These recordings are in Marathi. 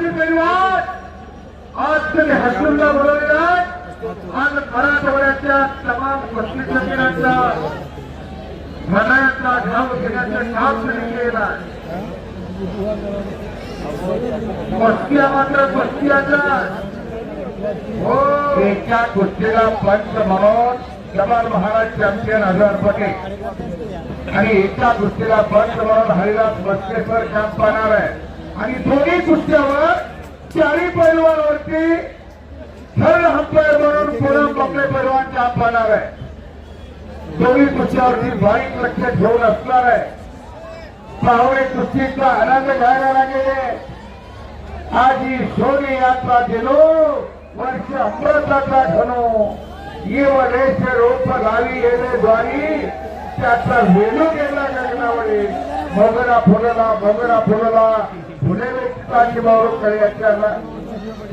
कुस्ती पैलवान आज तुम्ही हसूनला बोलवलेला आज मराठवाड्याच्या तमाम कुस्ती समितीचा मनाचा घाव घेण्याचं काम तुम्ही केलेलं आहे. कुस्त्या मात्र कुस्त्याचा हो एका कुस्तीला पंच म्हणून जमाल महाराज चॅम्पियन 1000 पटे आणि एका कुस्तीला पंच म्हणून हरिदास बसकेश्वर काम पाहणार आहे आणि दोन्ही कुस्त्यावर 40 पैलवानवरती थर्ड अंपायर म्हणून पूनम बंगले पैलवान काम पाहणार आहे. दोन्ही कुस्त्यावरती बारीक लक्ष ठेवून असणार आहे. पाहुणे कुस्तीचा आनंद घ्यायला लागेले. आज ही सोनी यात्रा गेलो वर्ष अमृताचा घनो ये वलेश रोप गावी येणे द्वारी त्याचा वेलू गेला गगनावळे मोगरा फुलला फुले व्यक्तीची बावरूकडे याच्याला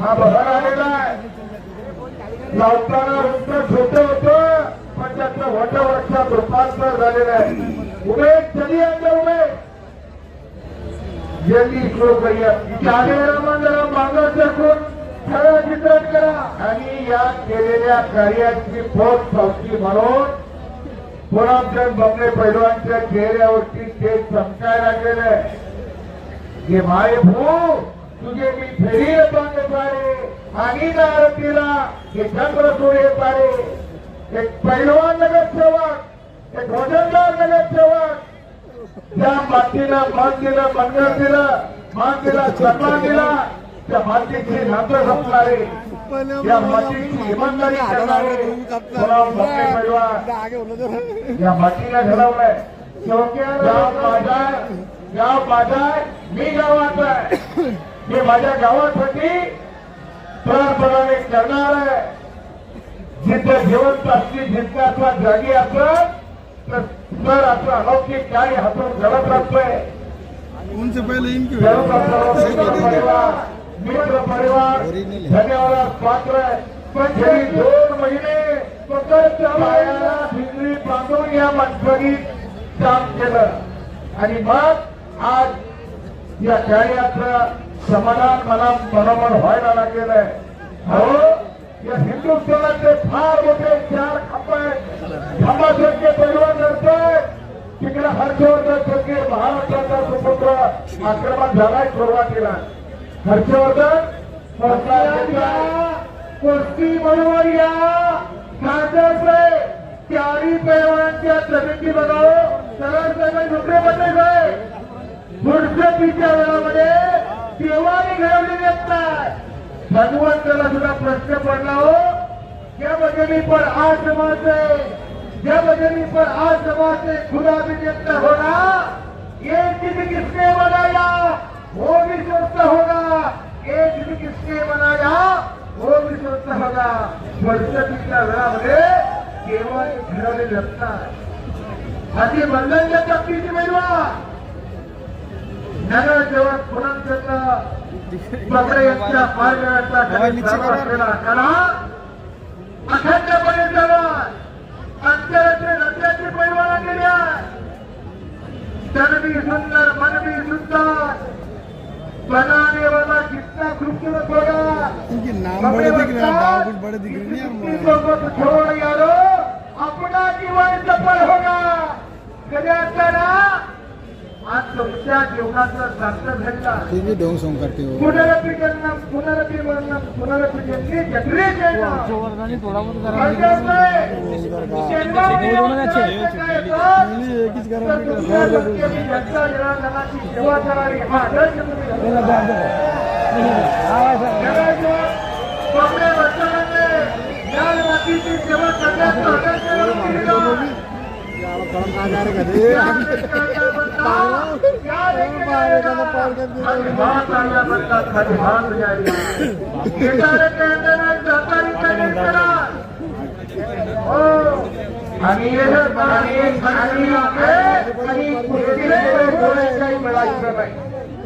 हा बहर आलेला आहे. लावताना वृत्त छोटं होतं पण त्याचं वटवृक्षात रूपांतर झालेलं आहे. उमेश कधी आता उमेश जल्दी शुरू करूया. जरा मागं सरकून सरळ चित्रण करा आणि या केलेल्या कार्याची पोच पावती म्हणून पूनमचंद बंगले पैलवानच्या चेहऱ्यावरती ते चमकायला गेले की माय भू तुझे मी फेरी बांध पारे आणि आरतीला हे चंद्र सोडे पारे. एक पैलवान नगरसेवक एक वजनदार नगरसेवक या मातीला मान दिलं बंगर दिलं मान दिला सन्मान दिला त्या मातीची नातं जपणारे या मातीची इमानदारी करणारे पूनम बंगले पैलवान या मातीला घडवलंय. गाव माझा मी गावाचा आहे. मी माझ्या गावासाठी प्राणपणाने करणार आहे. जिथं जिवंत असली जिंकण्याचा जागी असत तर असं अलौकिक कार्य हातून घडत असतंय. उनसे पहले इनकी मित्र परिवार धन्यवाद पात्र आहे. पण गेली 2 महिने पायाला भिंगरी बांधून या मंचवरी काम केलं आणि मग आज या कार्याचं समाधान मला मनोमन व्हायला लागलेलं आहे. हो या हिंदुस्थानाचे फार मोठे 4 खांबासारखे पैलवान करतोय. तिकडे हर्षवर्धन सारखे महाराष्ट्राचा सुपुत्र आक्रमण झालाय सुरुवातीला. हर्षवर्धन कुस्ती बरोबर या खासदार 40 पैलवानांच्या समिती बघावं सरळ सगळे दुसरे बदले गए फुरसतीच्या वेळामध्ये देवाने घडवलेली असतात. भगवंताला सुद्धा प्रश्न पडला हो क्या वजनी पर आसमां से क्या वजनी पर आसमां से खुदा भी देखता होगा. ये जिद किसने बनाया वो भी सोचता होगा. ये जिद किसने बनाया वो भी सोचता होगा. फुरसतीच्या वेळामध्ये देवाने घडवलेली असतात. अशी बंधनच्या ताकदीची मिळवा नगरसेवक पूनमचंद बंगले यांच्या मार्गाचा असलेला करा अखंडपणे चालवा. अंतराचे रस्त्याची पैलवाना केल्या तन भी सुंदर मन भी सुंदर बनाने वाला कितना खूबसूरत होगा. इनके नाम बड़े दिख रहे हैं, दाव कुछ बड़े दिख रहे हैं. छोड़ यारो अपना जीवन सफल होगा. कधी असताना आज तुमच्या जीवनाचा सार्थक झाला. तुम्ही ढोंग सॉन्ग करते हो. पुनरपी जन्म पुनरपी मरणम पुनरपी जन्मी जगरे जन्म हर्षवर्धन थोड़ा बहुत सेवा करावी हा आपल्या वर्षामध्ये या मातीची सेवा करण्याचा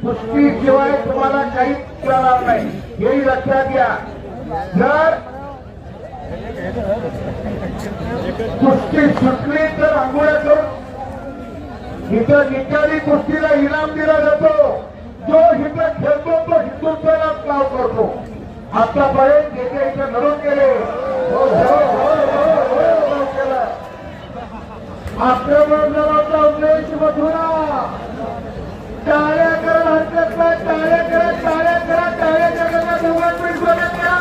कुस्तीशिवाय तुम्हाला काहीच करणार नाही हे लक्षात घ्या. जर कुस्ती सुटली तर आंघोळ्या करून इथं निकाली कुस्तीला इनाम दिला जातो. जो इथं खेळतो तो हिंदुस्थानात आतापर्यंत जे जे इथे लढून गेले केलं आक्रमण होता उमेश मथुरा टाळ्या करा हरकत नाही टाळ्या करा टाळ्या करा टाळ्या करा दोघांपैकी स्वागत करा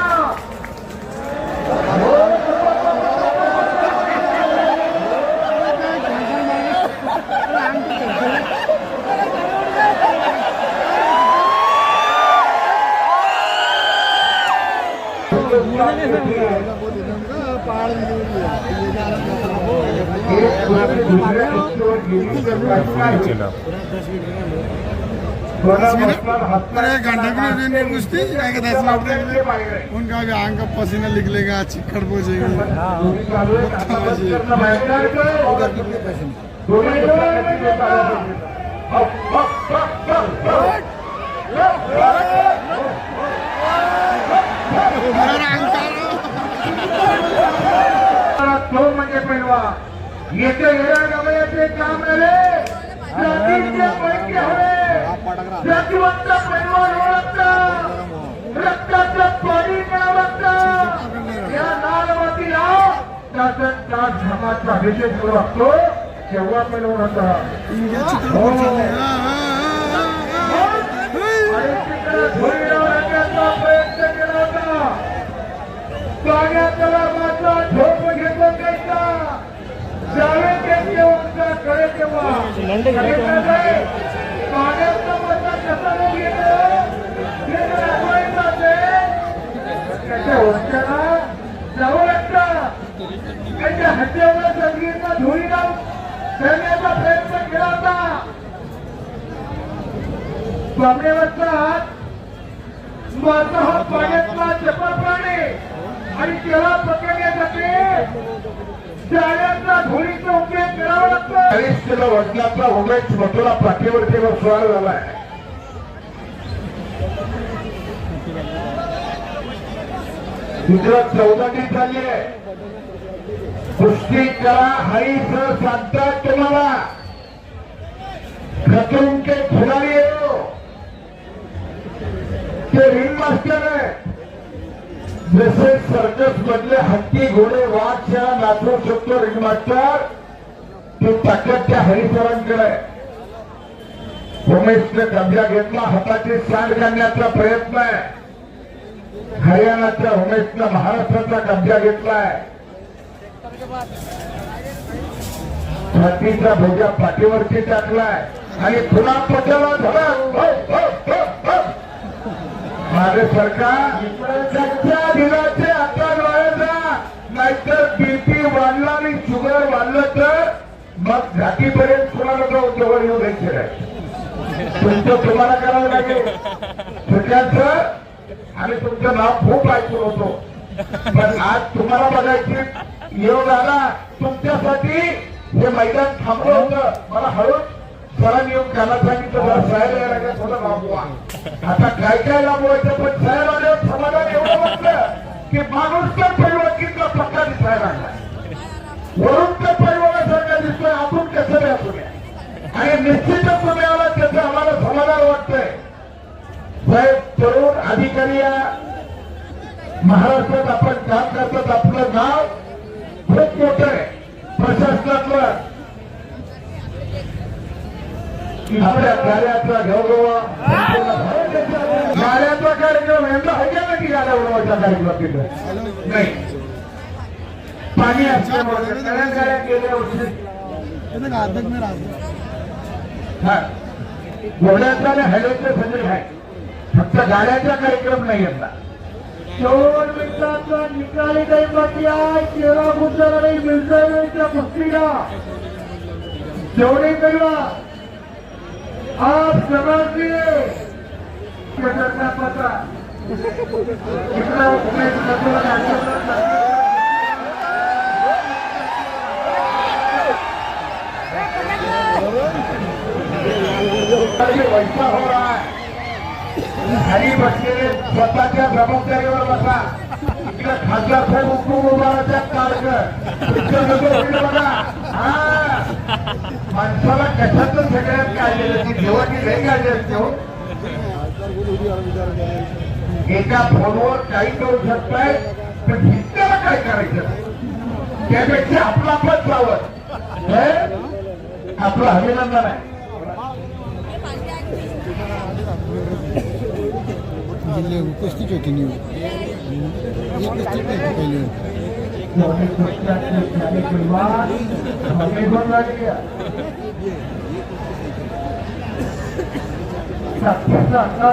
घंटे की कुश्ती 10 मिनट उनका भी आंख का पसीना निकलेगा चिक्कड़ पहुंचेगी तो म्हणजे पैलवा येथे येण्या गमयाचे काम नव्हे जातीचे पैकी हवे जातीवंत पैलवान ओळखता रक्ताचं पाणी मिळवता या नालवतीला तासन तास धर्माचा अभिषेक करू लागतो तेव्हा पैलवान होता आणि तिकडे धुळी लावण्याचा प्रयत्न केला होता पाण्याचा माझा झोप घेतो त्याचा जावे त्याचे उंचा करे तेव्हा पाण्याचा माझा कसा नाही घेतो हे जर दाखवायचं असेल त्याच्या उंचाला जावं लागतं त्याच्या हत्यावर संगीतला धुळी लावून करण्याचा प्रयत्न केला होता बाबड्यावरचा हात माझा हा पाण्यातला चपळ प्राणी आणि त्याला पकडण्यासाठी जाळ्याचा धुळीचा उपयोग करावा लागतो 40 किलो वजनाचा उमेश मथुरा पाठीवरतीवर स्वार झालाय दुसरं 14 झाली आहे कुस्ती करा हरी सर सांगतात तुम्हाला खतरून के खिलाडी हो ते रिंग मास्टर आहे जसे सर्कस मधले हत्ती घोडे वाघ नाचवू शकतो रिंग मास्टर ती ताकद त्या हरिसरांकडे उमेशने कब्जा घेतला हाताची सांड काढण्याचा प्रयत्न आहे हरियाणाच्या उमेशने महाराष्ट्राचा कब्जा घेतलाय छातीचा भोजा पाठीवरती टाकलाय आणि पुन्हा पटाला झाला माझे सरकार कच्च्या दिनाचे आता डोळ्याचा नाहीतर बीपी वाढला आणि शुगर वाढलं तर मग घाटीपर्यंत तुम्हाला जवळ येऊ द्यायचे नाही तुमचं तुम्हाला करावं लागेल सगळ्यांचं आणि तुमचं नाव खूप ऐकून होतो पण आज तुम्हाला बघायची योग आला तुमच्यासाठी हे मैदान थांबलं होतं मला हळूच सरांनी येऊन कानात सांगितलं जरा साहेब यायला लागेल थोडं लांबवा आता काय काय लांबवायचं पण साहेब आल्यावर समाधान एवढं वाटलं की माणूस तर पैलवानकीतला पक्का दिसायला लागला वरून तर पैलवानासारखा दिसतोय आपण कसं नाही असू द्या आणि निश्चितच तुम्ही आला त्याचं आम्हाला समाधान वाटतंय साहेब तरुण अधिकारी या महाराष्ट्रात आपण काम करतात आपलं नाव खूप मोठं आहे प्रशासनातलं आपल्या कार्याचा घरोघा गाड्याचा कार्यक्रम यांचा आहे का की गाड्या उडवायचा कार्यक्रम तिथं नाही पाणी असल्यामुळे गाड्या गेल्या वर्षी घोड्याचा आणि हायवेचा सगळे आहे फक्त गाड्याचा कार्यक्रम नाही यंदा 2 मिनिटांचा निकाली काही बाकी आहे 13 गुजर आणि मिरजाच्या कुस्तीला तेवढे करूया आप समझिए पता कितना वैसा हो रहा है खाली बसलेले स्वतःच्या जबाबदारीवर बसा इकडे खासदार साहेब हुकूम उभाराच्या बघा हा माणसाला कशातच सगळ्यात काढलेलं ती देवाची लई काढली असते हो एका फोनवर काही करू शकताय पण जिंकायला काय करायचं त्यापेक्षा आपला आपण जावं हे आपलं अभिनंदन आहे. जिल्हे उपस्थित होती निवड उपस्थित नाही पहिले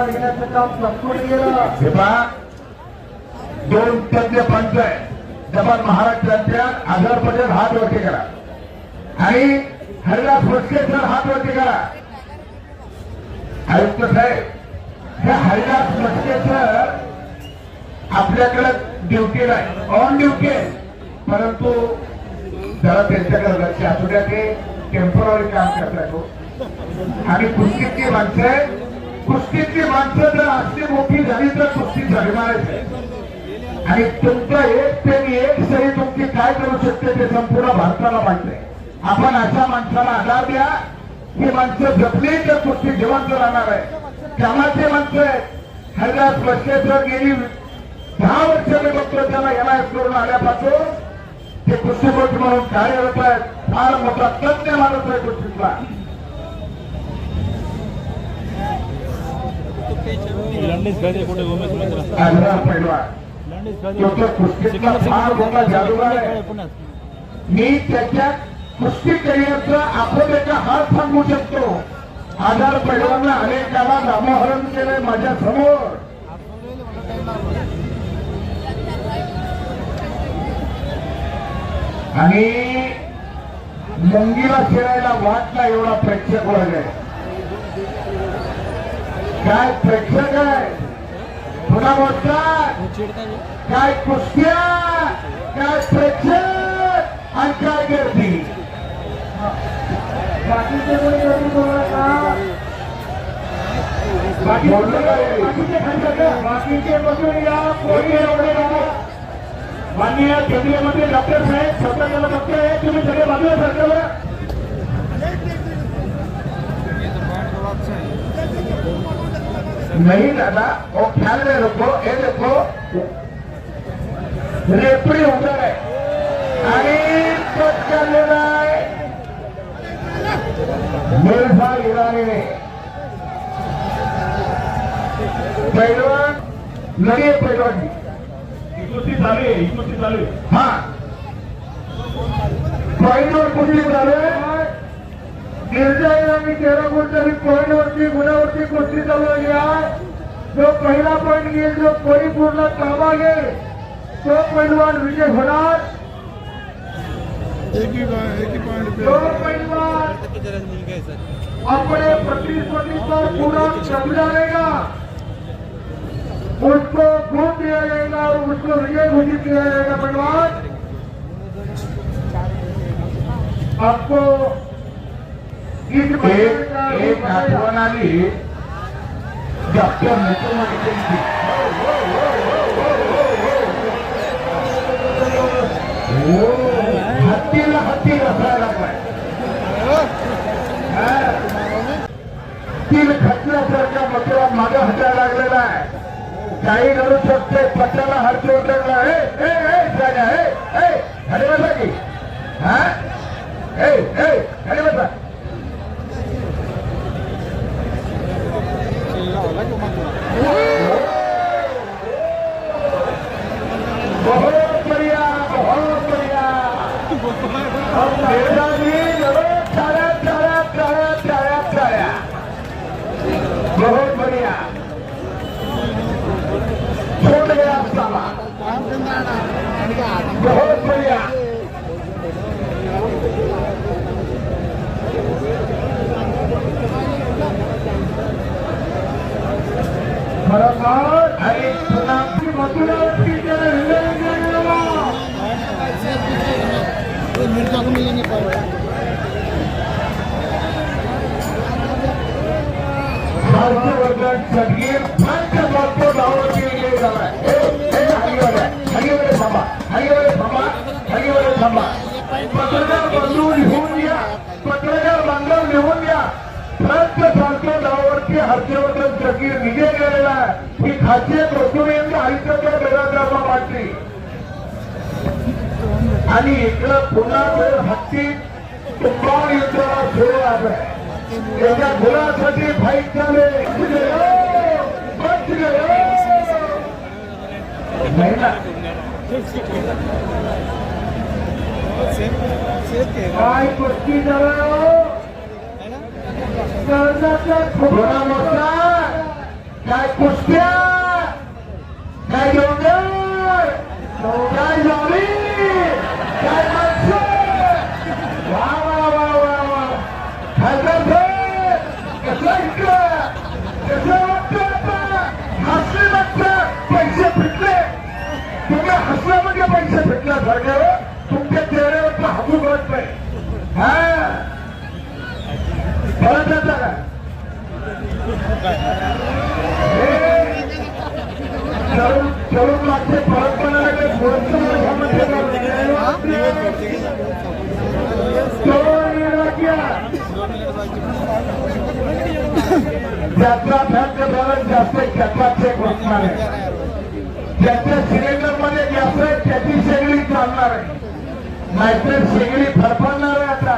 घेण्याचं काम संपूर्ण गेलं. हे पहा, 2 तज्ञ पंच आहे जपान महाराष्ट्राच्या आधार पटेल हात वरती करा आणि हरिदास भोसले सर हात वरती करा. आयुक्त साहेब हे हरिदास भोसले सर आपल्याकडे ड्युटीला आहे ऑन ड्युटी आहे परंतु जरा त्यांच्याकडे लक्ष असू द्या ते टेम्पररी काम करतात आणि कुस्तीची माणसं आहे. कुस्तीची माणसं जर असली मोठी झाली तर कुस्ती झगणारच आहे आणि तुमचं एक ते एक सही तुमची काय करू शकते ते संपूर्ण भारताला माहिती आहे. आपण अशा माणसाला आधार द्या ही माणसं जपली तर कुस्ती जिवंत राहणार आहे. कामाचे माणसं आहेत. हरिदास भोसले सर गेली 10 वर्ष मी बघतो त्याला एमआयएस करून आल्यापासून ते कुस्तीपटू म्हणून कार्यरत आहेत. फार मोठा तज्ञ माणूस आहे कुस्तीतला. कुस्तीतला फार मोठा जादूगार आहे. मी त्याच्या कुस्ती करिअरचा आपण एका हात सांगू शकतो. आधार पैलवानला अनेकाला नामोहरण केलंय माझ्या समोर. आणि मुंगीला शिरायला वाटला एवढा प्रेक्षक वर्ग आहे. काय प्रेक्षक आहे पुन्हा बोलतात काय कुस्त्या काय प्रेक्षक आणि काय गर्दी. बाकीचे कोणी गर्दी बाकीचे बसून या कोणी एवढे माननीय केंद्रीय मंत्री डॉक्टर साहेब स्वतःला बघतोय तुम्ही सगळे बाजूला सरकारवर नहीं दादा वो ख्याल में रखो ये देखो रेफरी उधर है आणि कट चाललेला आहे मिर्झा इराणीने. पैलवान लढे पैलवान कुस्ती चालू आहे. हा पॉईंटवर कुस्ती चालू आहे. मिर्झा इराणी 13 गुण तरी पॉईंटवरती गुणावरती कुस्ती चालू आहे. जो पहिला पॉईंट घेईल जो परिपूर्ण ताबा घेईल तो पैलवान विजय होणार. एक ही पॉइंट जो पैलवान अपने प्रतिस्पर्धी पर पूरा कब्जा लेगा उसको गुण दिया जाएगा और उसको विजय घोषित किया जाएगा. पैलवान आपको एक आठवण आली डॉक्टर नेतृत्वाची हत्तीला हत्ती रसायला लागलाय. तीन खटल्यासारख्या मथुरा मागे हटायला लागलेला आहे. काही करू शकते पट्ट्याला हरती उतरला खाली बसा की खाली बसा. बहुत बढ़िया बहुत बढ़िया. बहुत बढ़िया छोड़ गया साला. बहुत बढ़िया. बराबर आणि पुन्हा मथुरावरती मिर्जा को मिलेंगे हर्षवर्धन सगळीर फारच्या बाबतो धावत गेले झाला. हरिवरे थांबा पत्रकार बांधव लिहून घ्या. पत्रकार बांधव लिहून घ्या. फ्रांसच्या सांगतो धावावरती हर्षवर्धन सगळीर विजय केलेला आहे. ही खासियत रचून हरिचंद्र बेरादारला वाटली आणि इकडं पुन्हा वेळ हत्ती तुंबाळ युद्धाला सुरू आहे. त्याच्या गुणासाठी फाईट झाले. नाही ना काय कुस्ती झालं काय कुस्त्या काय डोंगर काय झाली काय माणसं वा वा वा वा वा हजर कसं इकडं कसं वाटतं आता हसले वाटतं पैसे फिटले तुम्ही हसला म्हणजे पैसे फिटला सारखं तुमच्या चेहऱ्यावरचा हसू कळत नाही. हा परत जाता का चलून लागते परत म्हणाले ज्याचा फॅक्ट बॅलन्स जास्त त्याचा चेक बसणार आहे. ज्याच्या सिलेंडर मध्ये गॅस आहे त्याची शेगडी चालणार आहे नाहीतर शेगडी फडफडणार आहे. आता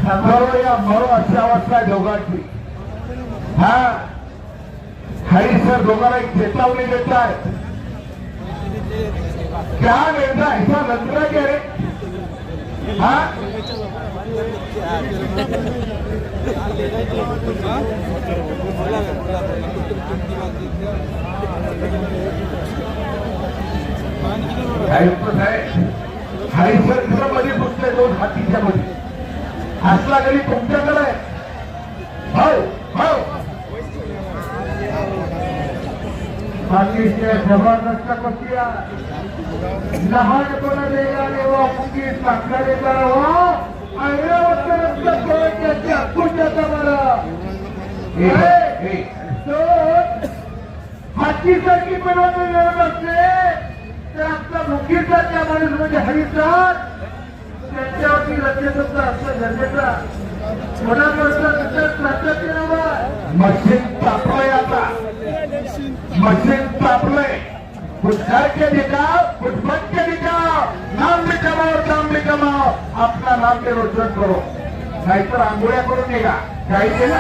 संभारो या मरो अशी अवस्था दोघांची. हा हरी सर दोघांना एक चेतावणी देत आहे. क्या नेता ऐसा नंतर क्या रे हा हरिसर खरं मध्ये पुसले दोन हातीच्या मध्ये हसला कधी तुमच्याकडे बाकीच्या जबरदस्त कुस्त्या लहानपणा देणारे वा मुंगी टाकला देणारा वा ऐरावरच्या हातून मला हातीसारखी बनवून मिळत असते तर आपला मुंगीसारख्या माणूस म्हणजे हरिसर त्यांच्यावरती लक्षात असं गरजेचा मशीन तापलंय. आता मशीन तापलंय. कुछ घर के दिखाओ कुछ बन के दिखाओ नाम भी कमाओ काम भी कमाओ अपना नाम के रोशन करो नाहीतर आंघोळ्या करून निघा काही केलं